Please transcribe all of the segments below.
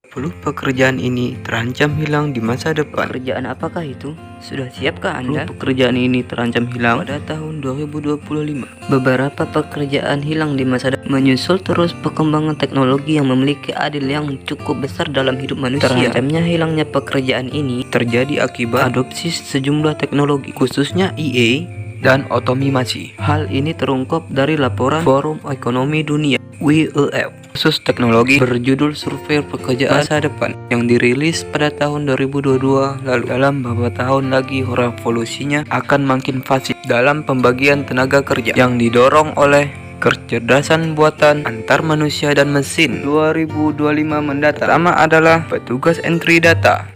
10 pekerjaan ini terancam hilang di masa depan. Pekerjaan apakah itu? Sudah siapkah 10 Anda? pekerjaan ini terancam hilang pada tahun 2025. Beberapa pekerjaan hilang di masa depan menyusul terus perkembangan teknologi yang memiliki andil yang cukup besar dalam hidup manusia. Terancamnya hilangnya pekerjaan ini Terjadi akibat adopsi sejumlah teknologi, khususnya AI dan otomasi. Hal ini terungkap dari laporan Forum Ekonomi Dunia (WEF) khusus teknologi berjudul Survei Pekerjaan Masa Depan yang dirilis pada tahun 2022 lalu. Dalam beberapa tahun lagi, revolusinya akan makin fasih dalam pembagian tenaga kerja yang didorong oleh kecerdasan buatan antar manusia dan mesin. 2025 mendatang. Pertama adalah petugas entry data.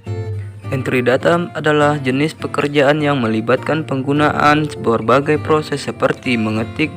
Entry data adalah jenis pekerjaan yang melibatkan penggunaan berbagai proses seperti mengetik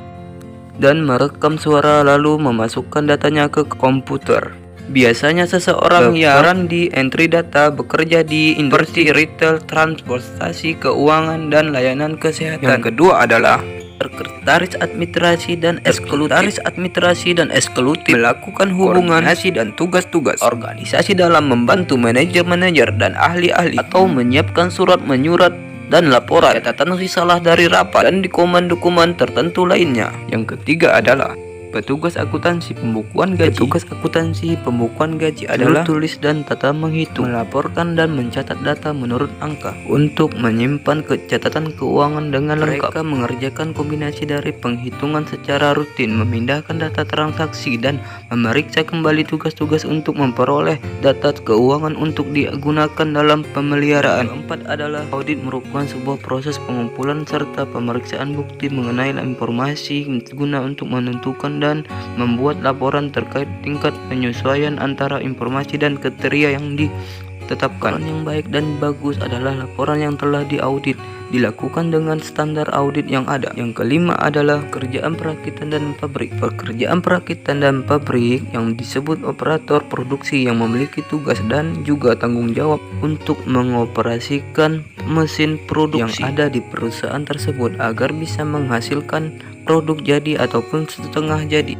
dan merekam suara lalu memasukkan datanya ke komputer. Biasanya seseorang yang di entry data bekerja di industri retail, transportasi, keuangan, dan layanan kesehatan. Yang kedua adalah sekretaris administrasi dan eksekutif. Sekretaris administrasi dan eksekutif melakukan hubungan koordinasi dan tugas-tugas organisasi dalam membantu manajer-manajer dan ahli-ahli atau menyiapkan surat menyurat dan laporan, catatan risalah dari rapat, dan dokumen tertentu lainnya. Yang ketiga adalah petugas akuntansi pembukuan gaji. Petugas akuntansi pembukuan gaji adalah tulis dan tata menghitung, melaporkan dan mencatat data menurut angka untuk menyimpan catatan keuangan dengan lengkap. Mereka mengerjakan kombinasi dari penghitungan secara rutin, memindahkan data transaksi, dan memeriksa kembali tugas-tugas untuk memperoleh data keuangan untuk digunakan dalam pemeliharaan. Keempat adalah audit, merupakan sebuah proses pengumpulan serta pemeriksaan bukti mengenai informasi guna untuk menentukan dan membuat laporan terkait tingkat penyesuaian antara informasi dan kriteria yang ditetapkan. Laporan yang baik dan bagus adalah laporan yang telah diaudit, dilakukan dengan standar audit yang ada. Yang kelima adalah pekerjaan perakitan dan pabrik. Pekerjaan perakitan dan pabrik yang disebut operator produksi yang memiliki tugas dan juga tanggung jawab untuk mengoperasikan mesin produksi yang ada di perusahaan tersebut agar bisa menghasilkan produk jadi ataupun setengah jadi.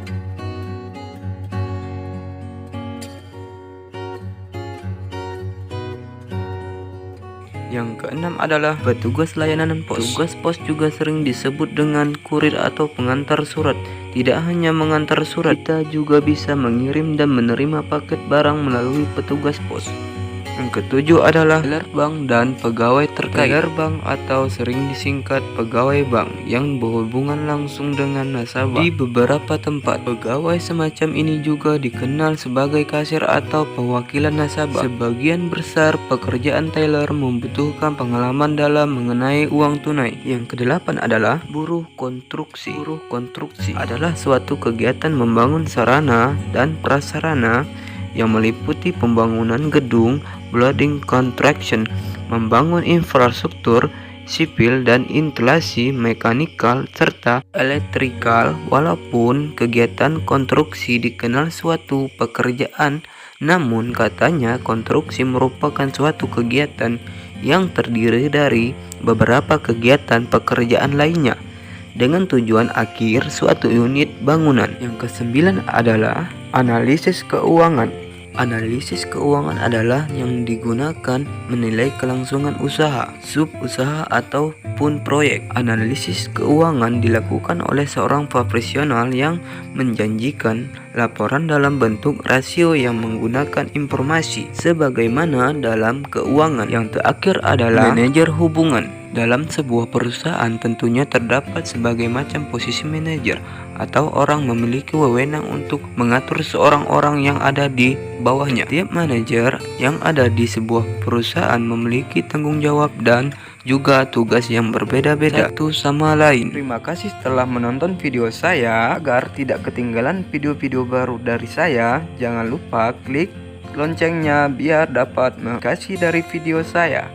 Yang keenam adalah petugas layanan pos. Petugas pos juga sering disebut dengan kurir atau pengantar surat. Tidak hanya mengantar surat, kita juga bisa mengirim dan menerima paket barang melalui petugas pos. Yang ketujuh adalah teller bank dan pegawai terkait. Teller bank atau sering disingkat pegawai bank yang berhubungan langsung dengan nasabah. Di beberapa tempat, pegawai semacam ini juga dikenal sebagai kasir atau perwakilan nasabah. Sebagian besar pekerjaan teller membutuhkan pengalaman dalam mengenai uang tunai. Yang kedelapan adalah buruh konstruksi. Buruh konstruksi adalah suatu kegiatan membangun sarana dan prasarana yang meliputi pembangunan gedung, building construction, membangun infrastruktur sipil dan instalasi mekanikal serta elektrikal. Walaupun kegiatan konstruksi dikenal suatu pekerjaan, namun katanya konstruksi merupakan suatu kegiatan yang terdiri dari beberapa kegiatan pekerjaan lainnya dengan tujuan akhir suatu unit bangunan. Yang kesembilan adalah analisis keuangan. Analisis keuangan adalah yang digunakan menilai kelangsungan usaha, sub-usaha ataupun proyek. Analisis keuangan dilakukan oleh seorang profesional yang menjanjikan laporan dalam bentuk rasio yang menggunakan informasi sebagaimana dalam keuangan. Yang terakhir adalah manajer hubungan. Dalam sebuah perusahaan tentunya terdapat sebagai macam posisi manajer atau orang memiliki wewenang untuk mengatur seorang orang yang ada di bawahnya. Tiap manajer yang ada di sebuah perusahaan memiliki tanggung jawab dan juga tugas yang berbeda-beda satu sama lain. Terima kasih telah menonton video saya. Agar tidak ketinggalan video-video baru dari saya, jangan lupa klik loncengnya biar dapat notifikasi dari video saya.